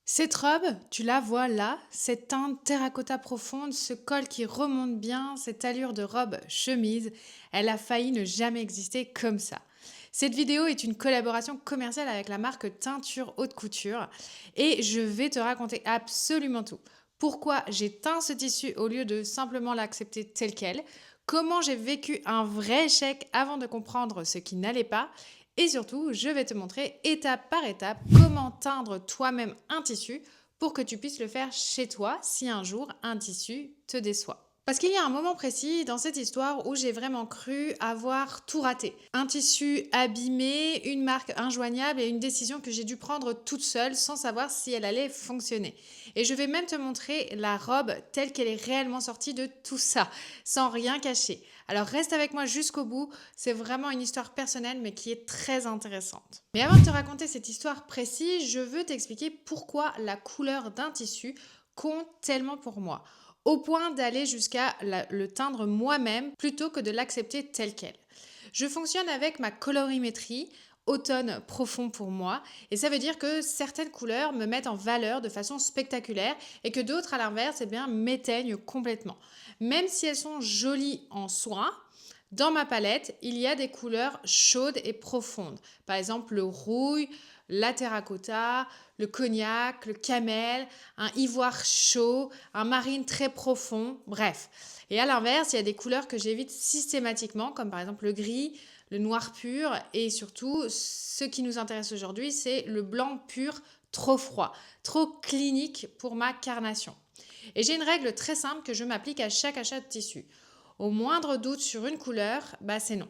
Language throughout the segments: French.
Cette robe, tu la vois là, cette teinte terracotta profonde, ce col qui remonte bien, cette allure de robe chemise, elle a failli ne jamais exister comme ça. Cette vidéo est une collaboration commerciale avec la marque Teinture Haute Couture et je vais te raconter absolument tout. Pourquoi j'ai teint ce tissu au lieu de simplement l'accepter tel quel, comment j'ai vécu un vrai échec avant de comprendre ce qui n'allait pas et surtout, je vais te montrer étape par étape comment teindre toi-même un tissu pour que tu puisses le faire chez toi si un jour un tissu te déçoit. Parce qu'il y a un moment précis dans cette histoire où j'ai vraiment cru avoir tout raté. Un tissu abîmé, une marque injoignable et une décision que j'ai dû prendre toute seule sans savoir si elle allait fonctionner. Et je vais même te montrer la robe telle qu'elle est réellement sortie de tout ça, sans rien cacher. Alors reste avec moi jusqu'au bout, c'est vraiment une histoire personnelle mais qui est très intéressante. Mais avant de te raconter cette histoire précise, je veux t'expliquer pourquoi la couleur d'un tissu compte tellement pour moi au point d'aller jusqu'à le teindre moi-même plutôt que de l'accepter tel quel. Je fonctionne avec ma colorimétrie, automne profond pour moi, et ça veut dire que certaines couleurs me mettent en valeur de façon spectaculaire et que d'autres, à l'inverse, eh bien, m'éteignent complètement. Même si elles sont jolies en soi, dans ma palette, il y a des couleurs chaudes et profondes. Par exemple, le rouille, la terracotta, le cognac, le camel, un ivoire chaud, un marine très profond, bref. Et à l'inverse, il y a des couleurs que j'évite systématiquement, comme par exemple le gris, le noir pur, et surtout, ce qui nous intéresse aujourd'hui, c'est le blanc pur, trop froid, trop clinique pour ma carnation. Et j'ai une règle très simple que je m'applique à chaque achat de tissu. Au moindre doute sur une couleur, bah c'est non.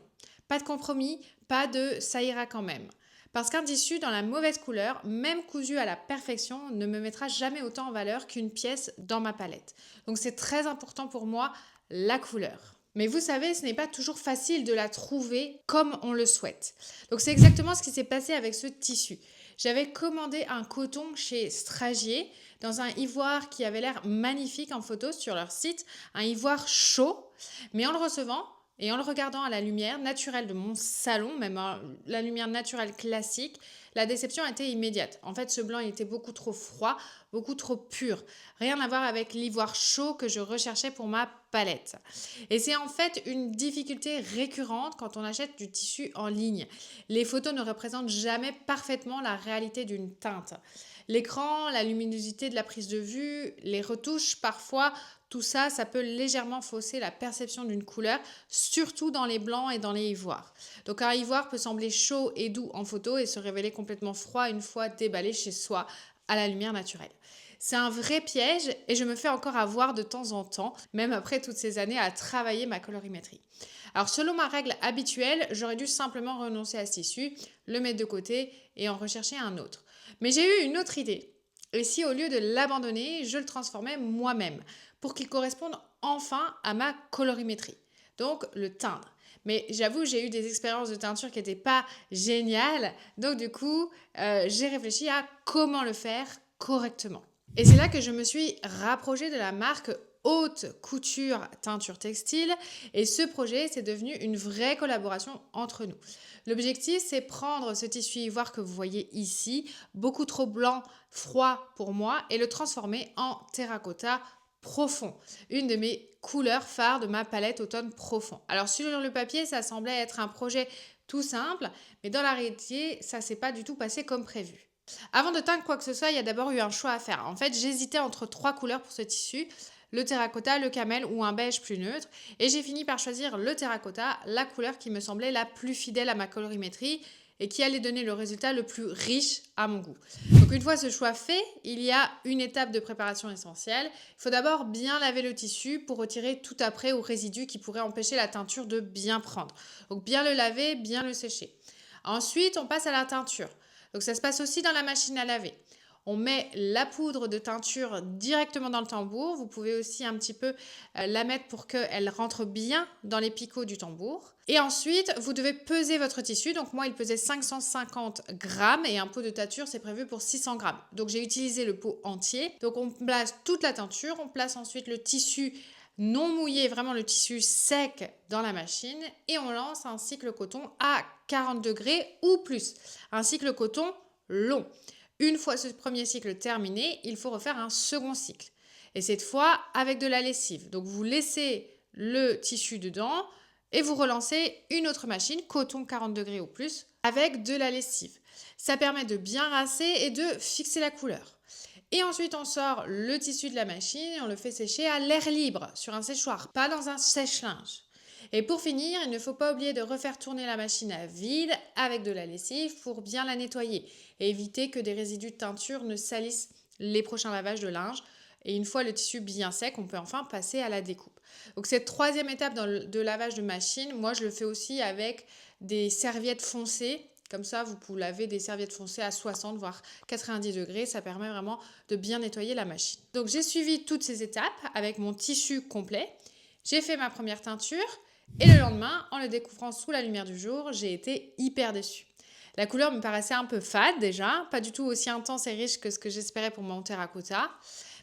Pas de compromis, pas de ça ira quand même. Parce qu'un tissu dans la mauvaise couleur, même cousu à la perfection, ne me mettra jamais autant en valeur qu'une pièce dans ma palette. Donc c'est très important pour moi, la couleur. Mais vous savez, ce n'est pas toujours facile de la trouver comme on le souhaite. Donc c'est exactement ce qui s'est passé avec ce tissu. J'avais commandé un coton chez Stragier dans un ivoire qui avait l'air magnifique en photo sur leur site, un ivoire chaud, mais en le recevant, et en le regardant à la lumière naturelle de mon salon, même la lumière naturelle classique, la déception était immédiate. En fait, ce blanc il était beaucoup trop froid, beaucoup trop pur. Rien à voir avec l'ivoire chaud que je recherchais pour ma palette. Et c'est en fait une difficulté récurrente quand on achète du tissu en ligne. Les photos ne représentent jamais parfaitement la réalité d'une teinte. L'écran, la luminosité de la prise de vue, les retouches parfois, tout ça, ça peut légèrement fausser la perception d'une couleur, surtout dans les blancs et dans les ivoires. Donc un ivoire peut sembler chaud et doux en photo et se révéler complètement froid une fois déballé chez soi à la lumière naturelle. C'est un vrai piège et je me fais encore avoir de temps en temps, même après toutes ces années à travailler ma colorimétrie. Alors selon ma règle habituelle, j'aurais dû simplement renoncer à ce tissu, le mettre de côté et en rechercher un autre. Mais j'ai eu une autre idée. Et si au lieu de l'abandonner, je le transformais moi-même pour qu'il corresponde enfin à ma colorimétrie. Donc le teindre. Mais j'avoue, j'ai eu des expériences de teinture qui n'étaient pas géniales. Donc du coup, j'ai réfléchi à comment le faire correctement. Et c'est là que je me suis rapprochée de la marque Haute Couture Teinture Textile. Et ce projet, c'est devenu une vraie collaboration entre nous. L'objectif, c'est prendre ce tissu ivoire que vous voyez ici, beaucoup trop blanc, froid pour moi, et le transformer en terracotta profond, une de mes couleurs phares de ma palette automne profond. Alors sur le papier, ça semblait être un projet tout simple, mais dans la réalité, ça s'est pas du tout passé comme prévu. Avant de teindre quoi que ce soit, il y a d'abord eu un choix à faire. En fait, j'hésitais entre trois couleurs pour ce tissu, le terracotta, le camel ou un beige plus neutre. Et j'ai fini par choisir le terracotta, la couleur qui me semblait la plus fidèle à ma colorimétrie et qui allait donner le résultat le plus riche à mon goût. Donc une fois ce choix fait, il y a une étape de préparation essentielle. Il faut d'abord bien laver le tissu pour retirer tout après ou résidus qui pourraient empêcher la teinture de bien prendre. Donc bien le laver, bien le sécher. Ensuite, on passe à la teinture. Donc ça se passe aussi dans la machine à laver. On met la poudre de teinture directement dans le tambour. Vous pouvez aussi un petit peu la mettre pour qu'elle rentre bien dans les picots du tambour. Et ensuite, vous devez peser votre tissu. Donc moi, il pesait 550 grammes et un pot de teinture, c'est prévu pour 600 grammes. Donc j'ai utilisé le pot entier. Donc on place toute la teinture. On place ensuite le tissu non mouillé, vraiment le tissu sec dans la machine. Et on lance un cycle coton à 40 degrés ou plus. Un cycle coton long. Une fois ce premier cycle terminé, il faut refaire un second cycle. Et cette fois avec de la lessive. Donc vous laissez le tissu dedans et vous relancez une autre machine, coton 40 degrés ou plus, avec de la lessive. Ça permet de bien rincer et de fixer la couleur. Et ensuite, on sort le tissu de la machine et on le fait sécher à l'air libre sur un séchoir, pas dans un sèche-linge. Et pour finir, il ne faut pas oublier de refaire tourner la machine à vide avec de la lessive pour bien la nettoyer et éviter que des résidus de teinture ne salissent les prochains lavages de linge. Et une fois le tissu bien sec, on peut enfin passer à la découpe. Donc cette troisième étape de lavage de machine, moi je le fais aussi avec des serviettes foncées. Comme ça, vous pouvez laver des serviettes foncées à 60 voire 90 degrés. Ça permet vraiment de bien nettoyer la machine. Donc j'ai suivi toutes ces étapes avec mon tissu complet. J'ai fait ma première teinture et le lendemain, en le découvrant sous la lumière du jour, j'ai été hyper déçue. La couleur me paraissait un peu fade déjà, pas du tout aussi intense et riche que ce que j'espérais pour mon terracotta.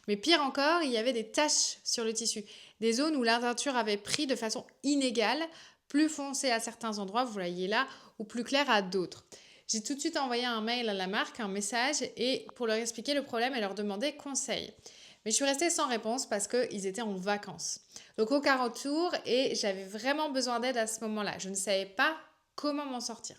Mais pire encore, il y avait des taches sur le tissu, des zones où la teinture avait pris de façon inégale, plus foncé à certains endroits, vous voyez là, ou plus clair à d'autres. J'ai tout de suite envoyé un mail à la marque, un message, et pour leur expliquer le problème et leur demander conseil. Mais je suis restée sans réponse parce qu'ils étaient en vacances. Donc aucun retour et j'avais vraiment besoin d'aide à ce moment-là. Je ne savais pas comment m'en sortir.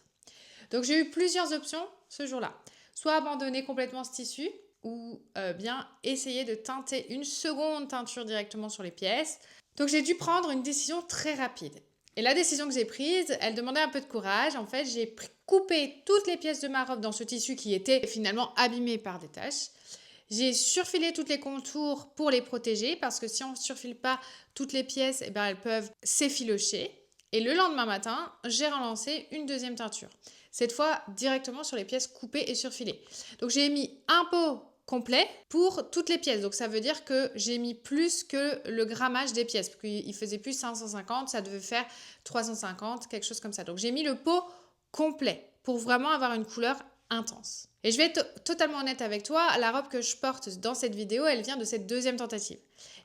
Donc j'ai eu plusieurs options ce jour-là. Soit abandonner complètement ce tissu ou bien essayer de teinter une seconde teinture directement sur les pièces. Donc j'ai dû prendre une décision très rapide. Et la décision que j'ai prise, elle demandait un peu de courage. En fait, j'ai coupé toutes les pièces de ma robe dans ce tissu qui était finalement abîmé par des taches. J'ai surfilé toutes les contours pour les protéger parce que si on ne surfile pas toutes les pièces, eh ben, elles peuvent s'effilocher. Et le lendemain matin, j'ai relancé une deuxième teinture. Cette fois, directement sur les pièces coupées et surfilées. Donc j'ai mis un pot complet pour toutes les pièces. Donc ça veut dire que j'ai mis plus que le grammage des pièces. Parce qu'il faisait plus 550, ça devait faire 350, quelque chose comme ça. Donc j'ai mis le pot complet pour vraiment avoir une couleur intense. Et je vais être totalement honnête avec toi, la robe que je porte dans cette vidéo, elle vient de cette deuxième tentative.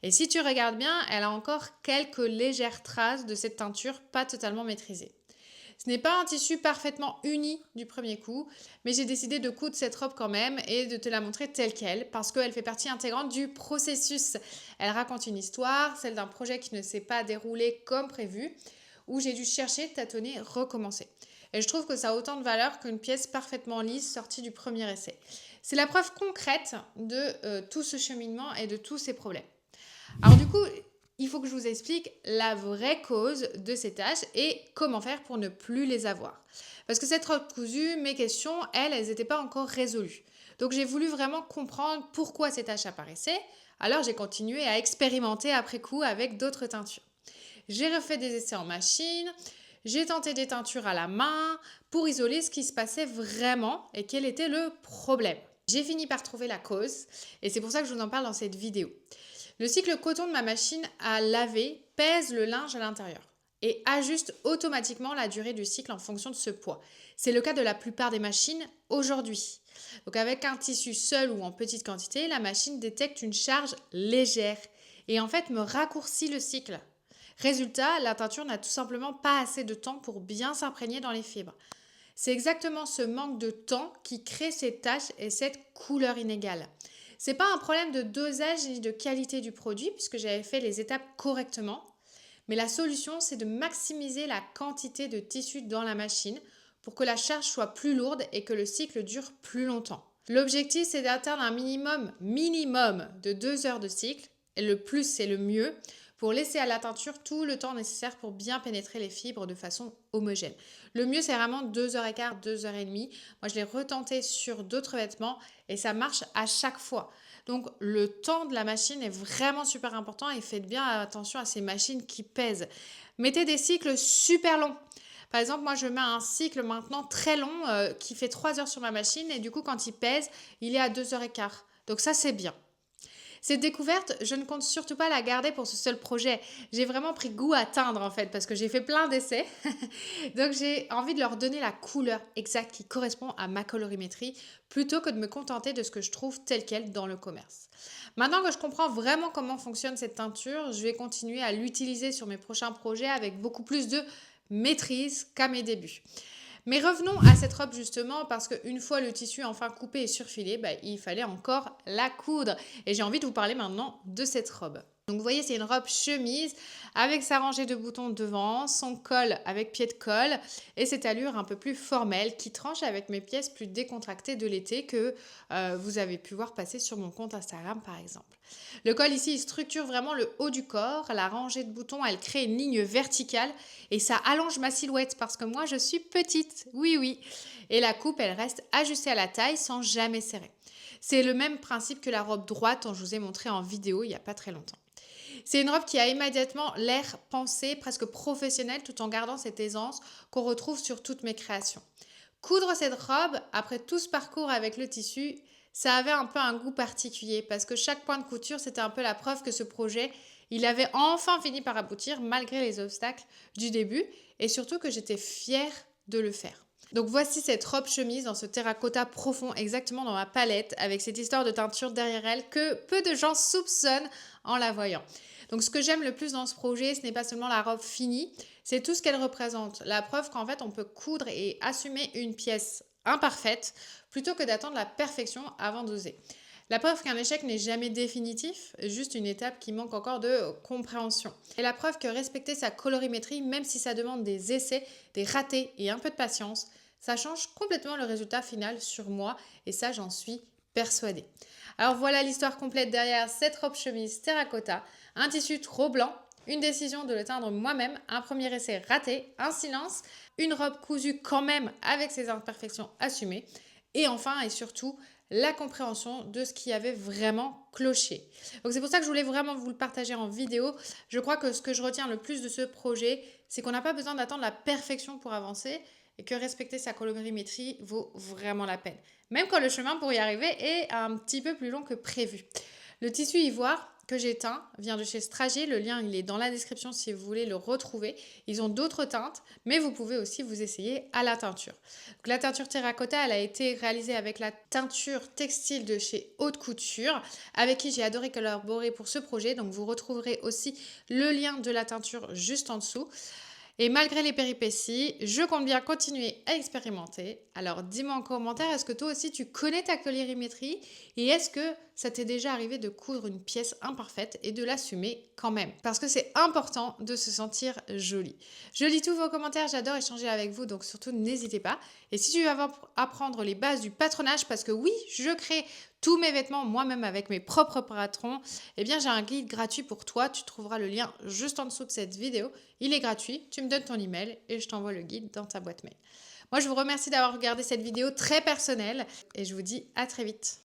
Et si tu regardes bien, elle a encore quelques légères traces de cette teinture pas totalement maîtrisée. Ce n'est pas un tissu parfaitement uni du premier coup, mais j'ai décidé de coudre cette robe quand même et de te la montrer telle qu'elle parce qu'elle fait partie intégrante du processus. Elle raconte une histoire, celle d'un projet qui ne s'est pas déroulé comme prévu, où j'ai dû chercher, tâtonner, recommencer. Et je trouve que ça a autant de valeur qu'une pièce parfaitement lisse sortie du premier essai. C'est la preuve concrète de tout ce cheminement et de tous ces problèmes. Alors du coup, il faut que je vous explique la vraie cause de ces taches et comment faire pour ne plus les avoir. Parce que cette robe cousue, mes questions, elles n'étaient pas encore résolues. Donc j'ai voulu vraiment comprendre pourquoi ces taches apparaissaient. Alors j'ai continué à expérimenter après coup avec d'autres teintures. J'ai refait des essais en machine, j'ai tenté des teintures à la main pour isoler ce qui se passait vraiment et quel était le problème. J'ai fini par trouver la cause et c'est pour ça que je vous en parle dans cette vidéo. Le cycle coton de ma machine à laver pèse le linge à l'intérieur et ajuste automatiquement la durée du cycle en fonction de ce poids. C'est le cas de la plupart des machines aujourd'hui. Donc avec un tissu seul ou en petite quantité, la machine détecte une charge légère et en fait me raccourcit le cycle. Résultat, la teinture n'a tout simplement pas assez de temps pour bien s'imprégner dans les fibres. C'est exactement ce manque de temps qui crée ces taches et cette couleur inégale. C'est pas un problème de dosage ni de qualité du produit puisque j'avais fait les étapes correctement, mais la solution c'est de maximiser la quantité de tissu dans la machine pour que la charge soit plus lourde et que le cycle dure plus longtemps. L'objectif c'est d'atteindre un minimum de 2 heures de cycle, et le plus c'est le mieux, pour laisser à la teinture tout le temps nécessaire pour bien pénétrer les fibres de façon homogène. Le mieux, c'est vraiment 2h15, 2h30. Moi, je l'ai retenté sur d'autres vêtements et ça marche à chaque fois. Donc, le temps de la machine est vraiment super important et faites bien attention à ces machines qui pèsent. Mettez des cycles super longs. Par exemple, moi, je mets un cycle maintenant très long qui fait 3 heures sur ma machine et du coup, quand il pèse, il est à 2h15. Donc ça, c'est bien. Cette découverte, je ne compte surtout pas la garder pour ce seul projet. J'ai vraiment pris goût à teindre en fait parce que j'ai fait plein d'essais. Donc j'ai envie de leur donner la couleur exacte qui correspond à ma colorimétrie plutôt que de me contenter de ce que je trouve tel quel dans le commerce. Maintenant que je comprends vraiment comment fonctionne cette teinture, je vais continuer à l'utiliser sur mes prochains projets avec beaucoup plus de maîtrise qu'à mes débuts. Mais revenons à cette robe justement parce qu'une fois le tissu enfin coupé et surfilé, il fallait encore la coudre. Et j'ai envie de vous parler maintenant de cette robe. Donc vous voyez, c'est une robe chemise avec sa rangée de boutons devant, son col avec pied de colle et cette allure un peu plus formelle qui tranche avec mes pièces plus décontractées de l'été que vous avez pu voir passer sur mon compte Instagram par exemple. Le col ici, il structure vraiment le haut du corps. La rangée de boutons, elle crée une ligne verticale et ça allonge ma silhouette parce que moi, je suis petite. Oui, oui. Et la coupe, elle reste ajustée à la taille sans jamais serrer. C'est le même principe que la robe droite dont je vous ai montré en vidéo il n'y a pas très longtemps. C'est une robe qui a immédiatement l'air pensée, presque professionnelle, tout en gardant cette aisance qu'on retrouve sur toutes mes créations. Coudre cette robe, après tout ce parcours avec le tissu, ça avait un peu un goût particulier parce que chaque point de couture, c'était un peu la preuve que ce projet, il avait enfin fini par aboutir malgré les obstacles du début et surtout que j'étais fière de le faire. Donc voici cette robe chemise dans ce terracotta profond exactement dans ma palette avec cette histoire de teinture derrière elle que peu de gens soupçonnent en la voyant. Donc ce que j'aime le plus dans ce projet, ce n'est pas seulement la robe finie, c'est tout ce qu'elle représente. La preuve qu'en fait on peut coudre et assumer une pièce imparfaite plutôt que d'attendre la perfection avant d'oser. La preuve qu'un échec n'est jamais définitif, juste une étape qui manque encore de compréhension. Et la preuve que respecter sa colorimétrie, même si ça demande des essais, des ratés et un peu de patience, ça change complètement le résultat final sur moi et ça j'en suis persuadée. Alors voilà l'histoire complète derrière cette robe chemise terracotta, un tissu trop blanc, une décision de le teindre moi-même, un premier essai raté, un silence, une robe cousue quand même avec ses imperfections assumées et enfin et surtout la compréhension de ce qui avait vraiment cloché. Donc c'est pour ça que je voulais vraiment vous le partager en vidéo. Je crois que ce que je retiens le plus de ce projet, c'est qu'on n'a pas besoin d'attendre la perfection pour avancer et que respecter sa colorimétrie vaut vraiment la peine. Même quand le chemin pour y arriver est un petit peu plus long que prévu. Le tissu ivoire que j'ai teint vient de chez Stragier. Le lien, il est dans la description si vous voulez le retrouver. Ils ont d'autres teintes, mais vous pouvez aussi vous essayer à la teinture. Donc, la teinture terracotta, elle a été réalisée avec la teinture textile de chez Haute Couture, avec qui j'ai adoré collaborer pour ce projet. Donc, vous retrouverez aussi le lien de la teinture juste en dessous. Et malgré les péripéties, je compte bien continuer à expérimenter. Alors dis-moi en commentaire, est-ce que toi aussi tu connais ta colorimétrie et est-ce que ça t'est déjà arrivé de coudre une pièce imparfaite et de l'assumer quand même? Parce que c'est important de se sentir jolie. Je lis tous vos commentaires, j'adore échanger avec vous, donc surtout n'hésitez pas. Et si tu veux apprendre les bases du patronage, parce que oui, je crée tous mes vêtements moi-même avec mes propres patrons, eh bien j'ai un guide gratuit pour toi. Tu trouveras le lien juste en dessous de cette vidéo. Il est gratuit, tu me donnes ton email et je t'envoie le guide dans ta boîte mail. Moi, je vous remercie d'avoir regardé cette vidéo très personnelle et je vous dis à très vite.